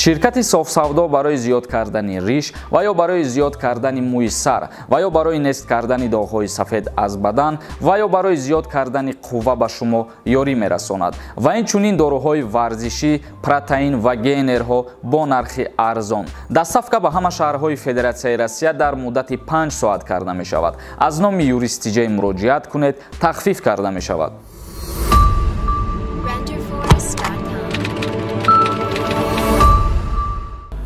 ширкати софсавдо барои зиёд кардани риш ва ё барои зиёд кардани мӯи сар ва ё барои нест кардани доғҳои сафед аз бадан ва ё барои зиёд кардани қувва ба шумо ёрӣ мерасонад ва инчунин доруҳои варзишӣ, протеин ва гейнерҳо бо нархи арзон. Дастсафка ба ҳама шаҳрҳои Федератсияи Россия дар муддати 5 соат карда мешавад. Аз номи юристиҷаи муроҷиат кунед, тахфиф карда мешавад.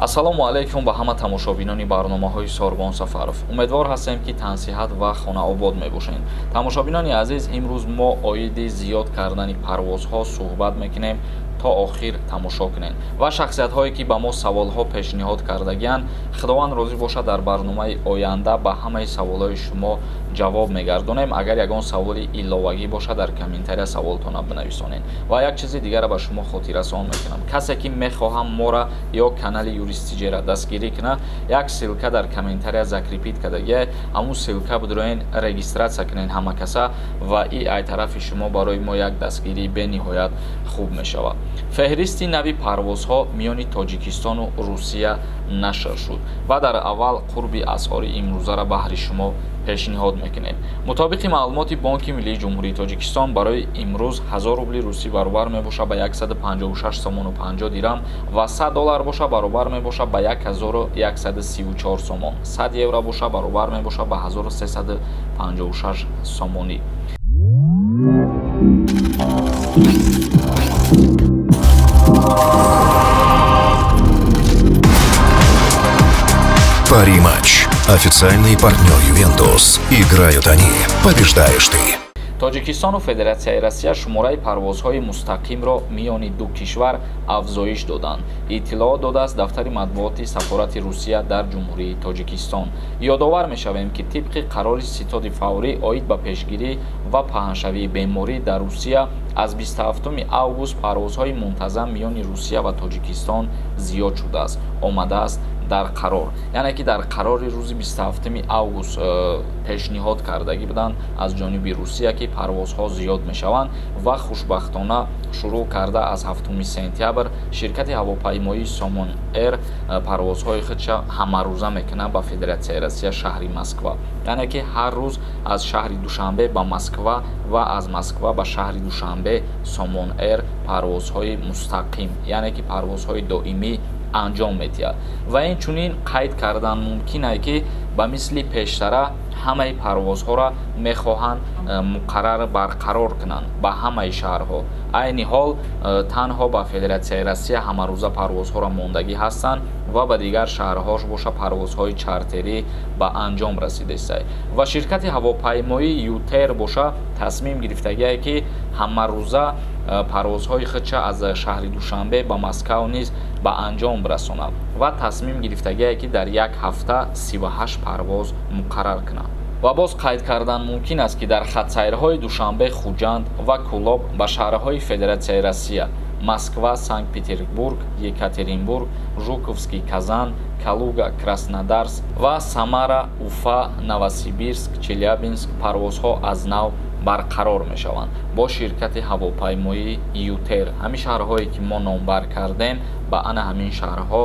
ассалому алайкум ба ҳама тамошобинони барномаҳои Сорбон Сафаров. Умедвор ҳастем ки тансиҳат ва хонаобод мебошед. Тамошобинони азиз, имрӯз мо оиди зиёд кардани парвозҳо суҳбат мекунем. То охир тамошо кунед ва шахсиятҳое ки ба мо саволҳо пешниҳод кардагиянд, худованд розӣ бошад дар барномаи оянда ба ҳамаи саволҳои шумо ҷавоб мегардонем. Агар ягон саволи иловагӣ бошад, дар комментария саволтона бинависонед. Ва як чизи дигара ба шумо хотиррасон мекунам. Касе ки мехоҳам мора ё канали юристиҷаро дастгирӣ кунад, як силка дар комментария закрепит кардагия, ҳамун силка бидроен регистратсия кунед ҳама каса ва и ай тарафи шумо барои мо як дастгирии бениҳоят хуб мешавад. Феҳристи нави парвозҳо миёни Тоҷикистону Русия нашр шуд ва дар аввал қурби асъори имрӯзаро баҳри шумо пешниҳод мекунем. мутобиқи маълумоти Бонки Миллии Ҷумҳурии Тоҷикистон, барои имрӯз 1000 рубли русӣ баробар мебошад ба 156 сомону 50 дирам ва $100 боша баробар мебошад ба 1134 сомон. 100 евро боша баробар мебошад ба 1356 сомонӣ. Пари-матч. Официальный партнер Ювентус. Играют они. Побеждаешь ты. Тоҷикистону Федератсияи Россия шумораи парвозҳои мустақимро миёни ду кишвар афзоиш доданд. Иттилоот додааст дафтари матбуоти сафорати Русия дар Ҷумҳурии Тоҷикистон. Ёдовар мешавем ки тибқи қарори ситоди фаврӣ оид ба пешгирӣ ва паҳншавии беморӣ дар Русия аз 27 август парвозҳои мунтазам миёни Русия ва Тоҷикистон зиёд шудааст. Омадааст дар қарор, яъне ки дар қарори рӯзи 27 август пешниҳод кардагӣ буданд аз ҷониби Русия ки парвозҳо зиёд мешаванд ва хушбахтона шурӯъ карда аз 7 сентябр ширкати ҳавопаймоии Somon Air парвозҳои худша ҳамарӯза мекунад ба Федератсияи Россия шаҳри Москва, яъне ки ҳар рӯз аз шаҳри Душанбе ба Москва ва аз Москва ба шаҳри Душанбе Somon Air парвозҳои мустақим, яъне ки парвозҳои доимӣ анҷом медиҳад ва инчунин қайд кардан мумкин аст ки ба мисли пештара ҳамаи парвозҳоро мехоҳанд муқаррар барқарор кунанд ба ҳамаи шаҳрҳо. айни ҳол танҳо ба Федератсияи Россия ҳамарӯза парвозҳоро мондагӣ ҳастанд ва ба дигар шаҳрҳош боша парвозҳои чартерӣ ба анҷом расидааст ва ширкати ҳавопаймоии Ютер боша тасмим гирифтагие ки ҳамарӯза парвозҳои худша аз шаҳри Душанбе ба Москав низ ба анҷом расонад ва тасмим гирифтагие ки дар як ҳафта 38 парвоз муқаррар кунад. ва боз қайд кардан мумкин аст ки дар хатсайрҳои Душанбе, Хуҷанд ва Кӯлоб ба шаҳрҳои Федератсияи Россия Москва, Санкт-Петербург, Екатеринбург, Жуковский, Казан, Калуга, Краснодарск ва Самара, Уфа, Новосибирск, Челябинск парвозҳо аз нав барқарор мешаванд бо ширкати ҳавопаймоии Ютер. ҳамин шаҳрҳое ки мо номбар кардем, ба ана ҳамин шаҳрҳо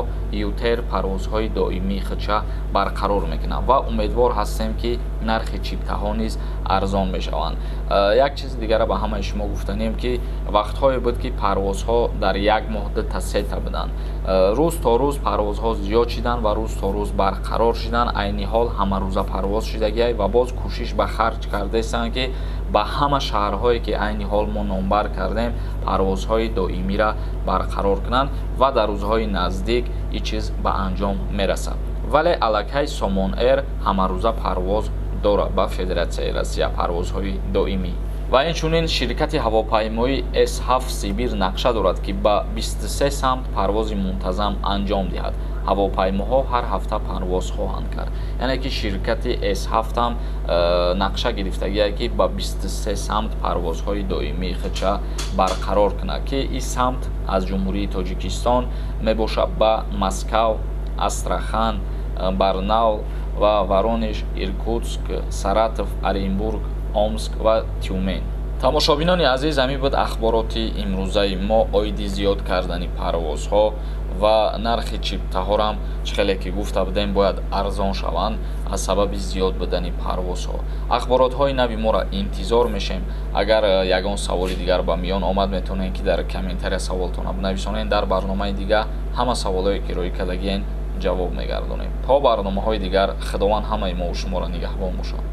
Ютер парвозҳои доимии худша барқарор мекунад ва умедвор ҳастем ки нархи чиптаҳо низ арзон мешаванд. як чизи дигара ба ҳамаи шумо гуфтанем ки вақтҳое буд ки парвозҳо дар як муҳдата сета буданд. рӯз то рӯз парвозҳо зиёд шиданд ва рӯз то рӯз барқарор шиданд. айни ҳол ҳамарӯза парвоз шидагиай ва боз кӯшиш ба харҷ кардаистанд ки ба ҳама шаҳрҳое ки айни ҳол мо номбар кардем парвозҳои доимиро барқарор кунанд ва дар рӯзҳои наздик ин чиз ба анҷом мерасад. вале аллакай Somon Air ҳамарӯза парвоз дорад ба Федератсияи Россия парвозҳои доимӣ. ва инчунин ширкати ҳавопаймоии S7 Сибир нақша дорад ки ба 23 самт парвози мунтазам анҷом диҳад. ҳавопаймоҳо ҳар ҳафта парвоз хоҳанд кард, яъне ки ширкати S7 ҳам нақша гирифтагие ки ба 23 самт парвозҳои доимии худша барқарор кунад ки ин самт аз Ҷумҳурии Тоҷикистон мебошад ба Москав, Астрахан, Барнаул ва Воронеж, Иркутск, Саратов, Оренбург, Омск ва Тюмень. тамошобинони азиз, ҳамин буд ахбороти имрӯзаи мо оиди зиёд кардани парвозҳо ва нархи чиптаҳорам хеле ки гуфта будем бояд арзон шаванд аз сабаби зиёд будани парвозҳо. ахборотҳои нави моро интизор мешем. агар ягон саволи дигар ба миён омад, метавонед ки дар комментария саволтона бинависонед. дар барномаи дигар ҳама саволҳое ки рӯи кардагиен ҷавоб мегардонем. то барномаҳои дигар, худованд ҳамаи мо шуморо нигаҳбон бошад.